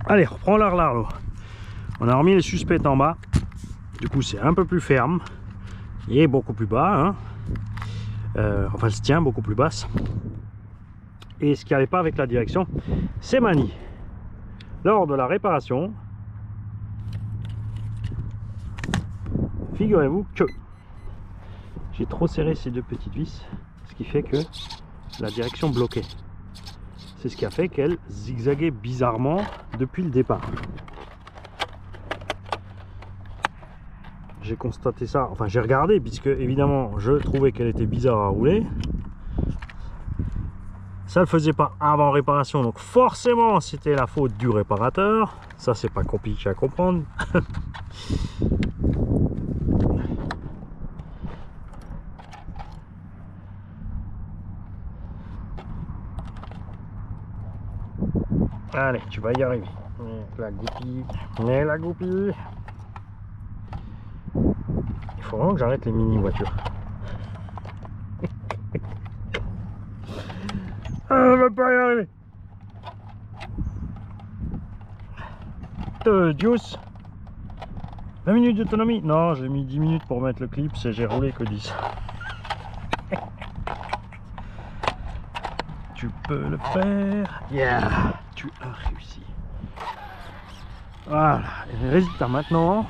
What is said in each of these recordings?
Allez, reprends l'eau. On a remis les suspects en bas. Du coup, c'est un peu plus ferme. Et beaucoup plus bas. Hein. Enfin, elle se tient beaucoup plus basse. Et ce qui n'allait pas avec la direction, c'est Mani. Lors de la réparation, figurez-vous que j'ai trop serré ces deux petites vis, ce qui fait que la direction bloquait. C'est ce qui a fait qu'elle zigzaguait bizarrement depuis le départ. J'ai constaté ça, enfin j'ai regardé, puisque évidemment je trouvais qu'elle était bizarre à rouler. Ça ne le faisait pas avant réparation, donc forcément c'était la faute du réparateur. Ça c'est pas compliqué à comprendre. Allez, tu vas y arriver. La goupille. Mais la goupille. Il faut vraiment que j'arrête les mini voitures. On va pas y arriver. Dios. 20 minutes d'autonomie. Non, j'ai mis 10 minutes pour mettre le clip, et j'ai roulé que 10. Tu peux le faire. Yeah. Tu as réussi. Voilà. Et le résultat maintenant.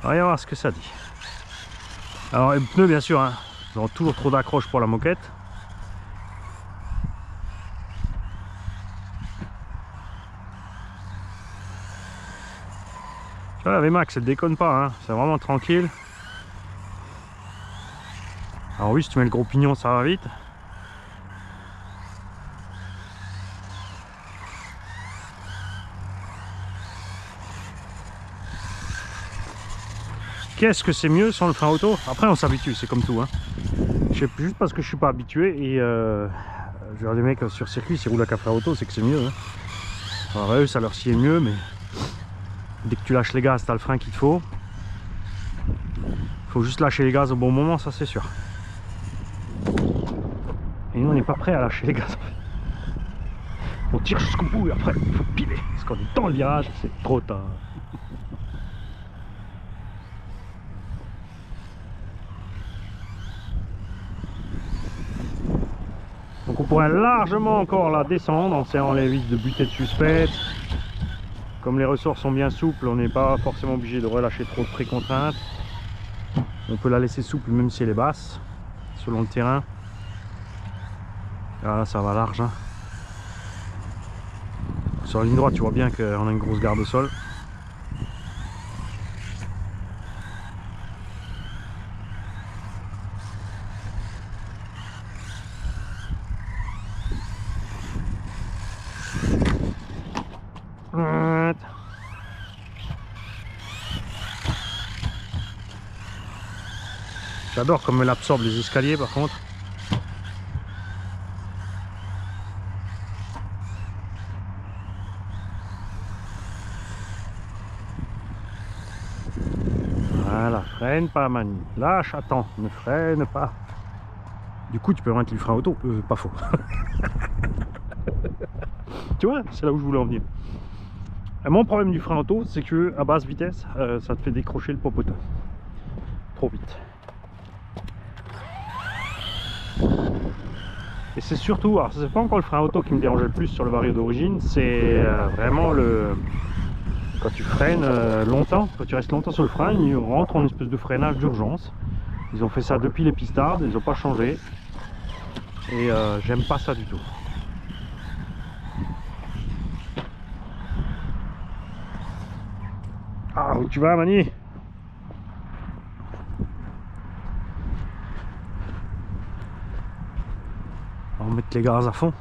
On va y voir ce que ça dit. Alors les pneus bien sûr, hein, ils ont toujours trop d'accroche pour la moquette. Tu vois la VMAX elle déconne pas, hein, c'est vraiment tranquille. Alors oui, si tu mets le gros pignon ça va vite. Qu'est-ce que c'est mieux sans le frein auto? Après on s'habitue, c'est comme tout. Hein. Je sais juste parce que je suis pas habitué et je vois des mecs sur circuit s'ils roulent avec un frein auto, c'est que c'est mieux. Hein. Alors eux ça leur sied mieux, mais dès que tu lâches les gaz, t'as le frein qu'il te faut. Faut juste lâcher les gaz au bon moment, ça c'est sûr. Et nous on n'est pas prêt à lâcher les gaz. On tire jusqu'au bout et après il faut piler. Parce qu'on est dans le virage, c'est trop tard. Donc on pourrait largement encore la descendre en serrant les vis de butée de suspect. Comme les ressorts sont bien souples, on n'est pas forcément obligé de relâcher trop de précontraintes. On peut la laisser souple même si elle est basse, selon le terrain. Ah, là ça va large. Hein. Sur la ligne droite tu vois bien qu'on a une grosse garde au sol. J'adore comme elle absorbe les escaliers par contre. Voilà, freine pas Mani. Lâche, attends, ne freine pas. Du coup tu peux mettre le frein auto, pas faux. Tu vois, c'est là où je voulais en venir. Mon problème du frein auto, c'est que à basse vitesse, ça te fait décrocher le popotin. Trop vite. Et c'est surtout, alors c'est pas encore le frein auto qui me dérangeait le plus sur le Vario d'origine, c'est vraiment le... Quand tu freines longtemps, quand tu restes longtemps sur le frein, ils rentrent en espèce de freinage d'urgence. Ils ont fait ça depuis les pistards, ils n'ont pas changé. Et j'aime pas ça du tout. Ah, où tu vas Mani? On va mettre les gaz à fond.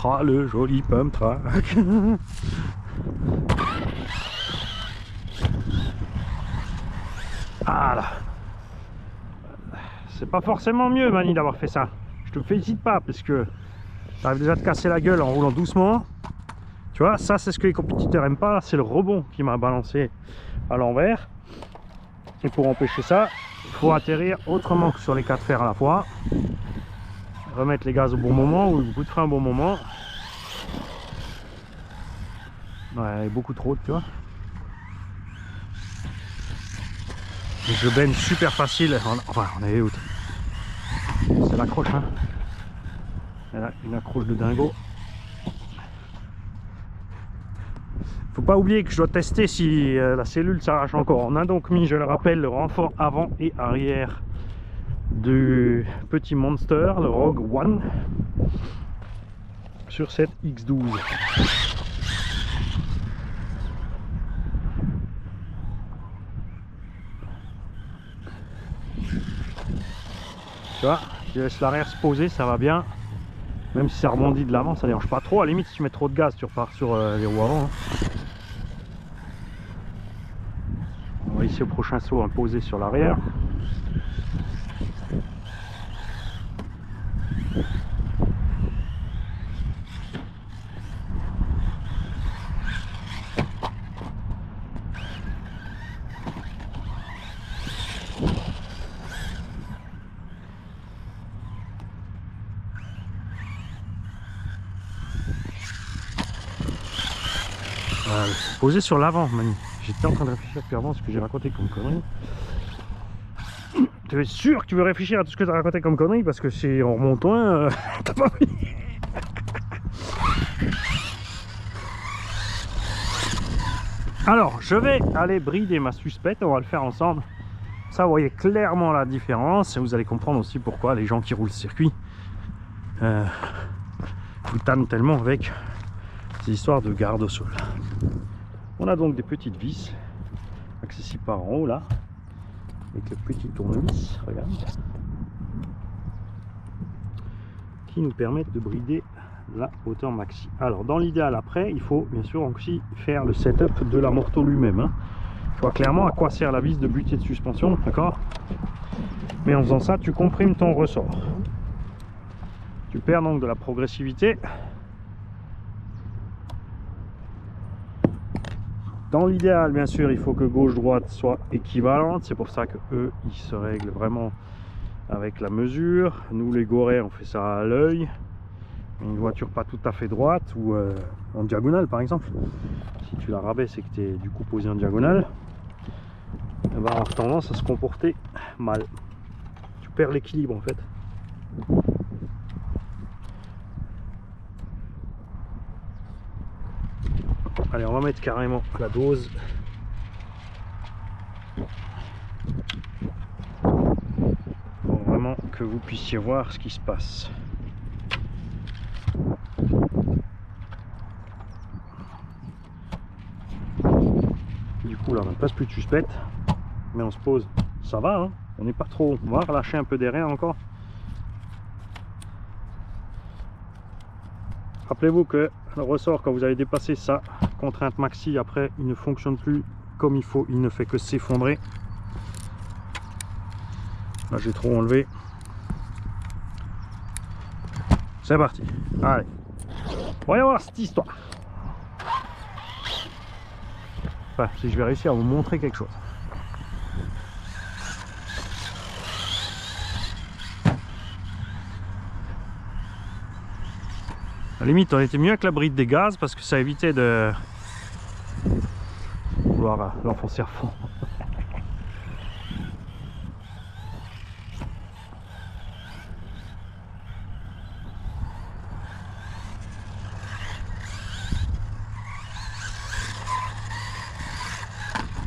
Ah, le joli pump track. Voilà. C'est pas forcément mieux Mani d'avoir fait ça. Je te félicite pas parce que t'arrives déjà à te casser la gueule en roulant doucement. Tu vois, ça c'est ce que les compétiteurs aiment pas, c'est le rebond qui m'a balancé à l'envers. Et pour empêcher ça, il faut atterrir autrement que sur les 4 fers à la fois. remettre les gaz au bon moment ou le coup de frein au bon moment. Ouais, beaucoup trop, tu vois. Je baigne super facile. Enfin, on est haute. C'est l'accroche, hein. Elle a une accroche de dingo. Faut pas oublier que je dois tester si la cellule s'arrache encore. On a donc mis, je le rappelle, le renfort avant et arrière du petit Monster, le Rogue One, sur cette X12. Tu vois, je laisse l'arrière se poser, ça va bien. Même si ça rebondit de l'avant, ça dérange pas trop. À la limite, si tu mets trop de gaz, tu repars sur les roues avant. Hein. On va ici au prochain saut, poser sur l'arrière. Poser sur l'avant, Manu. J'étais en train de réfléchir depuis avant ce que j'ai raconté comme connerie. Tu es sûr que tu veux réfléchir à tout ce que tu as raconté comme connerie parce que c'est en remontant, t'as pas vu. Alors, je vais aller brider ma suspecte, on va le faire ensemble. Ça, vous voyez clairement la différence et vous allez comprendre aussi pourquoi les gens qui roulent le circuit vous tannent tellement avec ces histoires de garde au sol. On a donc des petites vis accessibles par en haut là, avec le petit tournevis, regarde, qui nous permettent de brider la hauteur maxi. Alors dans l'idéal après, il faut bien sûr aussi faire le setup de l'amorto lui-même. Hein. Tu vois clairement à quoi sert la vis de butée de suspension, d'accord? Mais en faisant ça, tu comprimes ton ressort. Tu perds donc de la progressivité. Dans l'idéal, bien sûr, il faut que gauche-droite soit équivalente. C'est pour ça que eux, ils se règlent vraiment avec la mesure. Nous, les Gorées, on fait ça à l'œil. Une voiture pas tout à fait droite ou en diagonale, par exemple. Si tu la rabaisses et que tu es du coup posé en diagonale, elle va avoir tendance à se comporter mal. Tu perds l'équilibre en fait. Allez, on va mettre carrément la dose. Pour vraiment que vous puissiez voir ce qui se passe. Du coup là on ne passe plus de suspecte, mais on se pose, ça va, hein, on n'est pas trop, on va relâcher un peu derrière encore. Rappelez-vous que le ressort, quand vous avez dépassé sa contrainte maxi, après il ne fonctionne plus comme il faut, il ne fait que s'effondrer. Là j'ai trop enlevé. C'est parti, allez, voyons voir cette histoire. Enfin, si je vais réussir à vous montrer quelque chose. À la limite, on était mieux avec la bride des gaz parce que ça évitait de vouloir l'enfoncer à fond.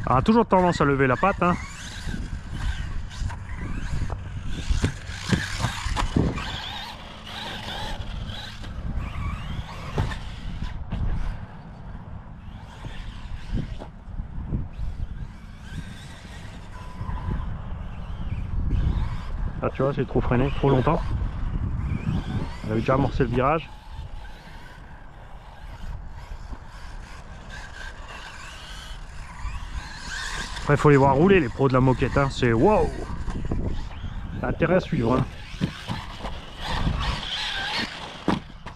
On a toujours tendance à lever la patte, hein. Là tu vois, j'ai trop freiné, trop longtemps. On avait déjà amorcé le virage. Après, il faut les voir rouler, les pros de la moquette, hein. C'est wow! T'as intérêt à suivre, hein.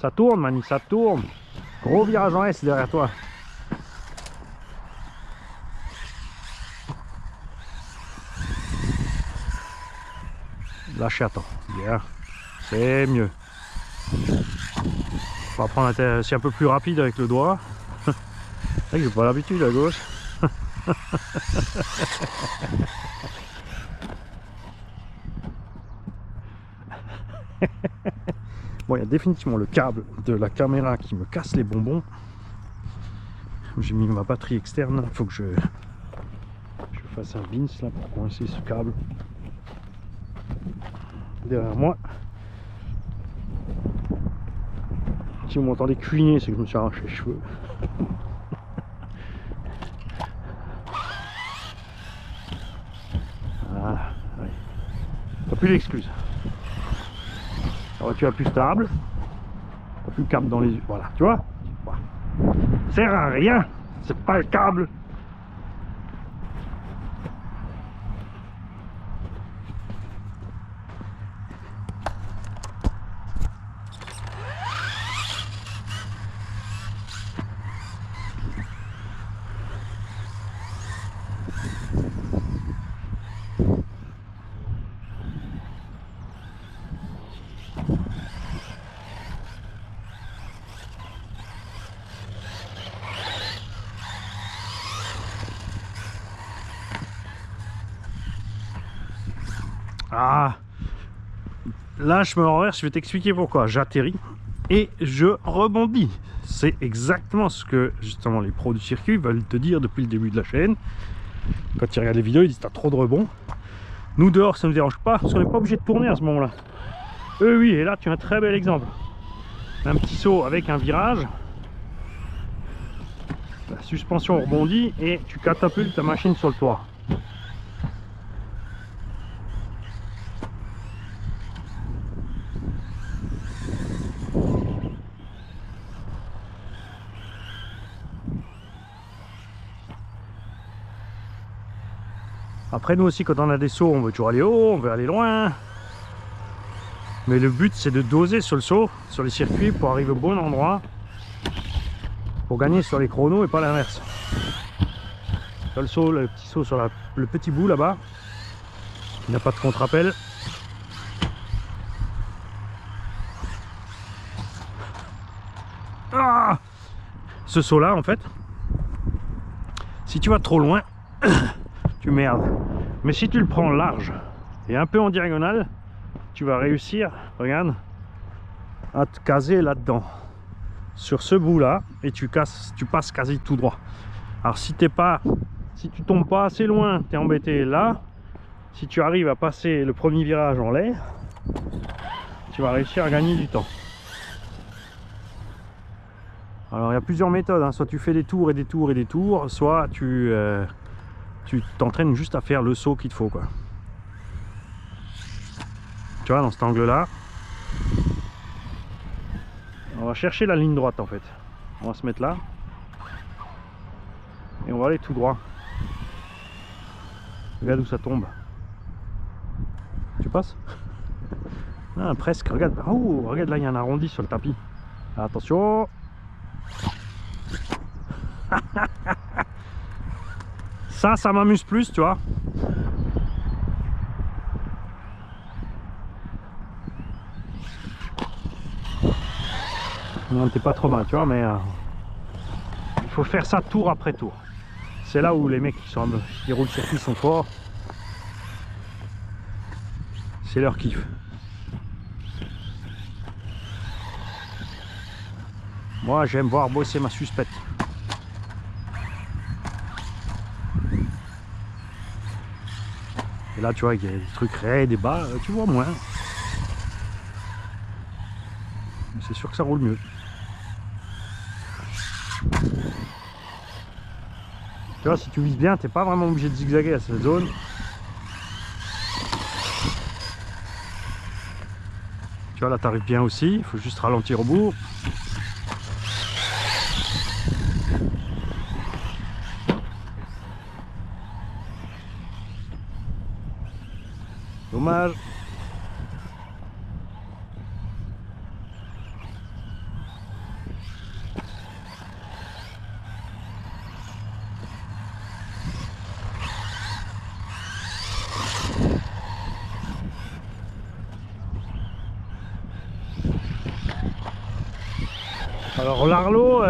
Ça tourne, Mani, ça tourne. Gros virage en S derrière toi. Lâchez à temps. Bien. C'est mieux. On va prendre aussi un peu plus rapide avec le doigt. C'est vrai que j'ai pas l'habitude à gauche. Bon, il y a définitivement le câble de la caméra qui me casse les bonbons. J'ai mis ma batterie externe. Il faut que je fasse un bins là pour coincer ce câble derrière moi. Si vous m'entendez cuiner, c'est que je me suis arraché les cheveux. Voilà, ouais. T'as plus d'excuses. La voiture est plus stable. T'as plus le câble dans les yeux. Voilà, tu vois. Voilà. Ça sert à rien. C'est pas le câble. Ah, là je me renverse, je vais t'expliquer pourquoi. J'atterris et je rebondis. C'est exactement ce que justement les pros du circuit veulent te dire depuis le début de la chaîne. Quand ils regardent les vidéos, ils disent t'as trop de rebond. Nous dehors, ça ne nous dérange pas parce qu'on n'est pas obligé de tourner à ce moment-là. Eux oui, et là tu as un très bel exemple. Un petit saut avec un virage. La suspension rebondit et tu catapultes ta machine sur le toit. Après nous aussi quand on a des sauts on veut toujours aller haut, on veut aller loin. Mais le but c'est de doser sur le saut, sur les circuits pour arriver au bon endroit. Pour gagner sur les chronos et pas l'inverse. Le saut, le petit saut sur le petit bout là-bas. Il n'a pas de contre-appel. Ah, ce saut là en fait, si tu vas trop loin, tu merdes. Mais si tu le prends large et un peu en diagonale, tu vas réussir, regarde, à te caser là-dedans, sur ce bout là, et tu passes quasi tout droit. Alors si tu tombes pas assez loin, tu es embêté là. Si tu arrives à passer le premier virage en l'air, tu vas réussir à gagner du temps. Alors il y a plusieurs méthodes, hein. Soit tu fais des tours et des tours et des tours, soit tu t'entraînes juste à faire le saut qu'il te faut, quoi. Tu vois, dans cet angle là, on va chercher la ligne droite en fait. On va se mettre là et on va aller tout droit. Regarde où ça tombe. Tu passes? Ah, presque, regarde. Oh, regarde là, il y a un arrondi sur le tapis. Attention. Ça m'amuse plus, tu vois. Non, t'es pas trop mal, tu vois, mais il faut faire ça tour après tour. C'est là où les mecs qui roulent circuit sont forts. C'est leur kiff. Moi, j'aime voir bosser ma suspecte. Et là, tu vois, il y a des trucs raides et bas, tu vois moins. Mais c'est sûr que ça roule mieux. Tu vois, si tu vises bien, t'es pas vraiment obligé de zigzaguer à cette zone. Tu vois, là, t'arrives bien aussi. Il faut juste ralentir au bout. Dommage. Alors l'Arlo,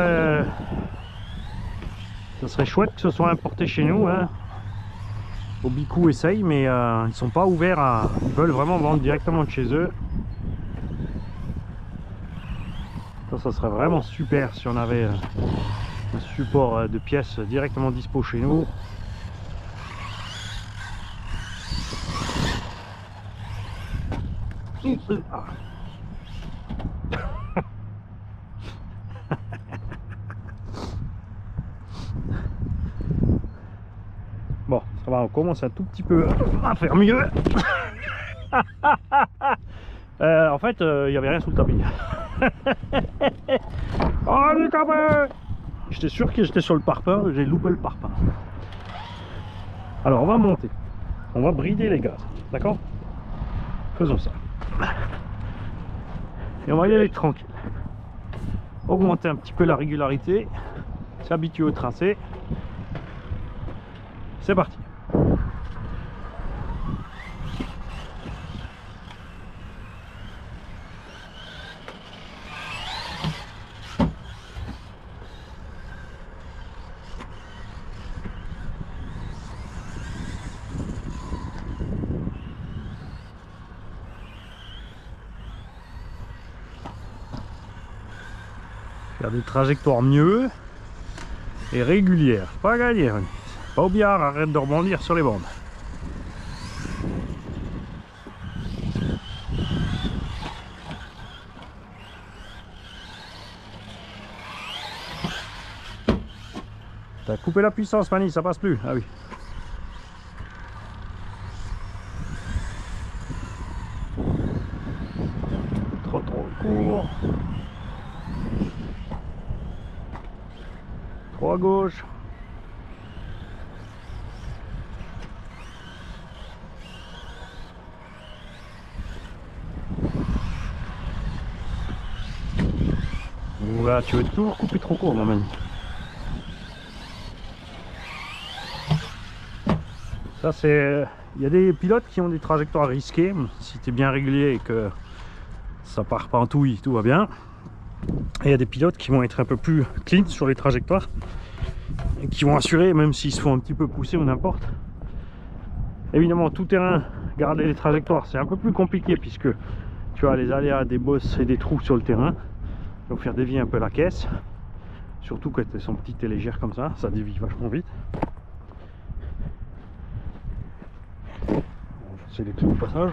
ça serait chouette que ce soit importé chez nous, hein. Obicou essaye, mais ils sont pas ouverts à... Ils veulent vraiment vendre directement de chez eux. Ça serait vraiment super si on avait un support de pièces directement dispo chez nous. Bon, ça va, on commence un tout petit peu à faire mieux. En fait, il n'y avait rien sous le tapis. Oh, le tapis! J'étais sûr que j'étais sur le parpaing, j'ai loupé le parpaing. Alors, on va monter. On va brider les gaz. D'accord? Faisons ça. Et on va y aller tranquille. Augmenter un petit peu la régularité. S'habituer au tracé. C'est parti. Faire des trajectoires mieux et régulières. Pas gagner. Pas au billard, arrête de rebondir sur les bandes. T'as coupé la puissance, Mani, ça passe plus. Ah oui. Trop court. Trop à gauche. Voilà, tu veux tout couper trop court, mon Mani. Ça c'est... Il y a des pilotes qui ont des trajectoires risquées. Si tu es bien régulier et que ça part pas en touille, tout va bien. Et il y a des pilotes qui vont être un peu plus clean sur les trajectoires et qui vont assurer, même s'ils se font un petit peu pousser ou n'importe. Évidemment, tout terrain, garder les trajectoires, c'est un peu plus compliqué puisque tu as les aléas des bosses et des trous sur le terrain. Donc faire dévier un peu la caisse, surtout quand elles sont petites et légères comme ça dévie vachement vite. On va forcer les clous au passage.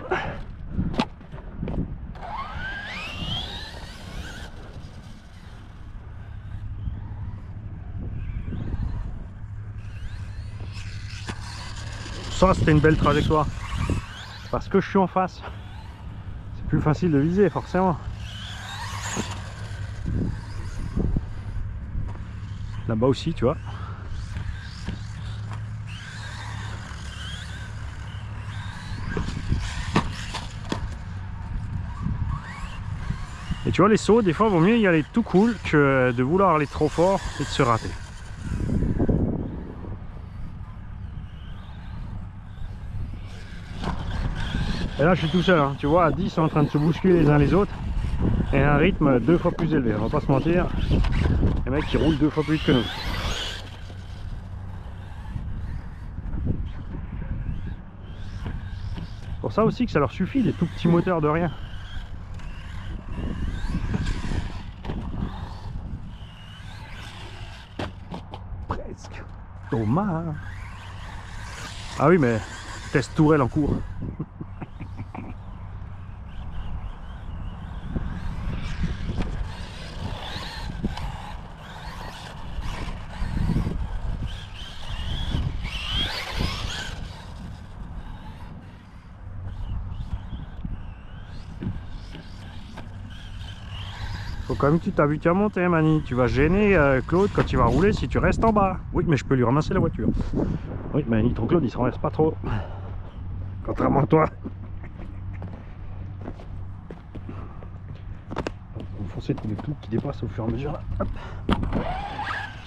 Ça c'était une belle trajectoire parce que je suis en face, c'est plus facile de viser forcément. Là-bas aussi, tu vois. Et tu vois, les sauts, des fois, vaut mieux y aller tout cool que de vouloir aller trop fort et de se rater. Et là, je suis tout seul, hein. Tu vois, à 10, en train de se bousculer les uns les autres. Et un rythme 2 fois plus élevé, on va pas se mentir. Les mecs qui roulent 2 fois plus vite que nous. Pour ça aussi que ça leur suffit des tout petits moteurs de rien. Presque. Thomas. Ah oui, mais test tourelle en cours. Faut quand même que tu t'habitues à monter, Mani. Tu vas gêner Claude quand il va rouler si tu restes en bas. Oui, mais je peux lui ramasser la voiture. Oui, mais ton Claude, il se renverse pas trop. Contrairement à toi. On va foncer tous les clous qui dépassent au fur et à mesure. Là. Hop.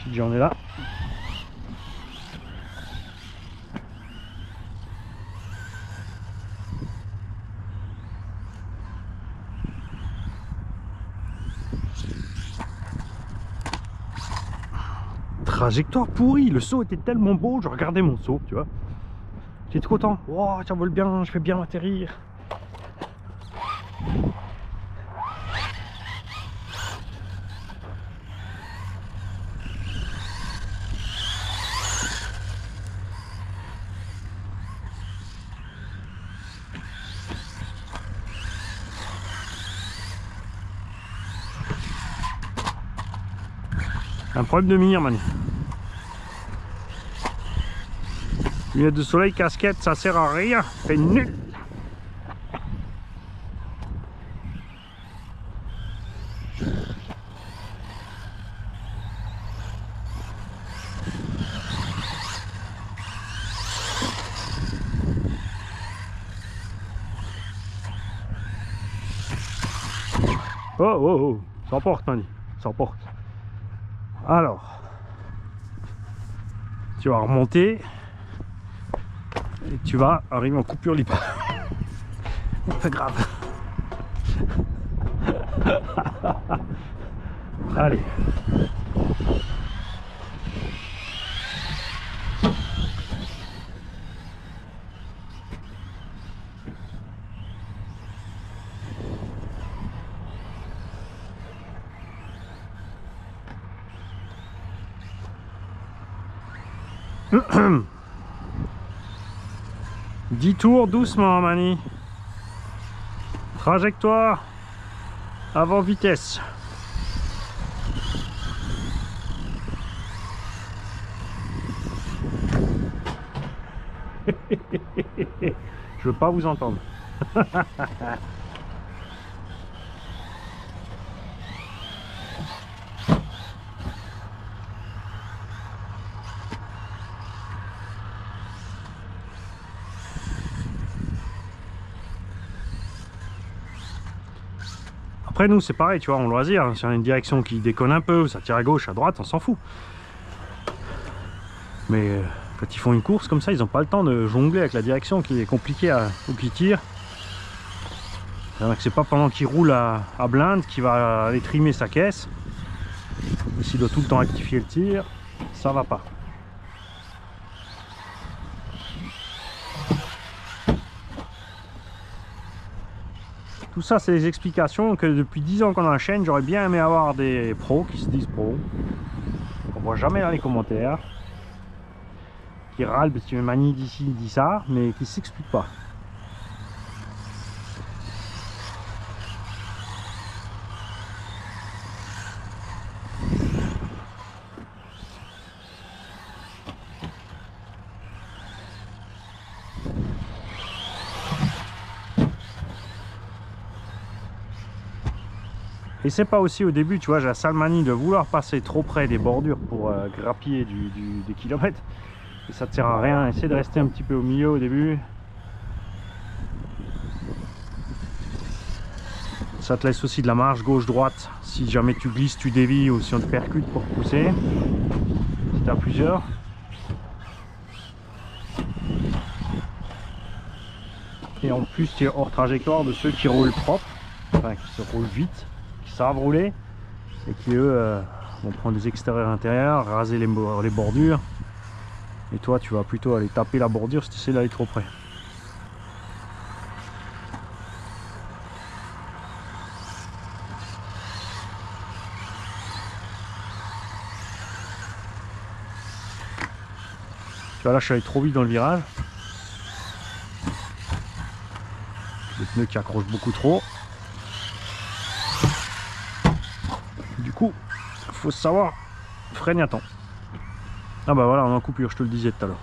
Si j'en ai là. trajectoire pourrie. Le saut était tellement beau, je regardais mon saut, tu vois. J'étais trop content. Wow, ça vole bien, je fais bien atterrir. Un problème de mire, Manu. Lunettes de soleil, casquette, ça sert à rien. C'est nul. Oh, oh, oh. Ça emporte, Manu. Ça emporte. Alors, tu vas remonter et tu vas arriver en coupure libre. C'est grave. Allez. Dix tours doucement, Mani. Trajectoire avant vitesse. Je veux pas vous entendre. Après nous c'est pareil, tu vois, en loisir, hein, si on a une direction qui déconne un peu, ça tire à gauche, à droite, on s'en fout. Mais quand ils font une course comme ça, ils n'ont pas le temps de jongler avec la direction qui est compliquée ou qui tire. C'est pas pendant qu'il roule à blinde qu'il va aller trimer sa caisse. Et s'il doit tout le temps rectifier le tir, ça va pas. Tout ça, c'est des explications que depuis 10 ans qu'on enchaîne, j'aurais bien aimé avoir des pros qui se disent pros. On voit jamais dans les commentaires. Qui râlent parce que Mani dit ci, dit ça, mais qui s'expliquent pas. Et c'est pas aussi au début, tu vois, j'ai la sale manie de vouloir passer trop près des bordures pour grappiller des kilomètres. Et ça ne sert à rien, essayer de rester un petit peu au milieu au début. Ça te laisse aussi de la marge gauche-droite si jamais tu glisses, tu dévis ou si on te percute pour pousser. Si tu as plusieurs. Et en plus tu es hors trajectoire de ceux qui roulent propre, enfin qui se roulent vite, qui savent rouler et qui eux vont prendre des extérieurs intérieurs, raser les bordures. Et toi tu vas plutôt aller taper la bordure si tu essaies d'aller trop près. Tu vois là je suis allé trop vite dans le virage. Les pneus qui accrochent beaucoup trop. Du coup, il faut savoir freiner à temps. Ah bah voilà, on est en coupure, je te le disais tout à l'heure.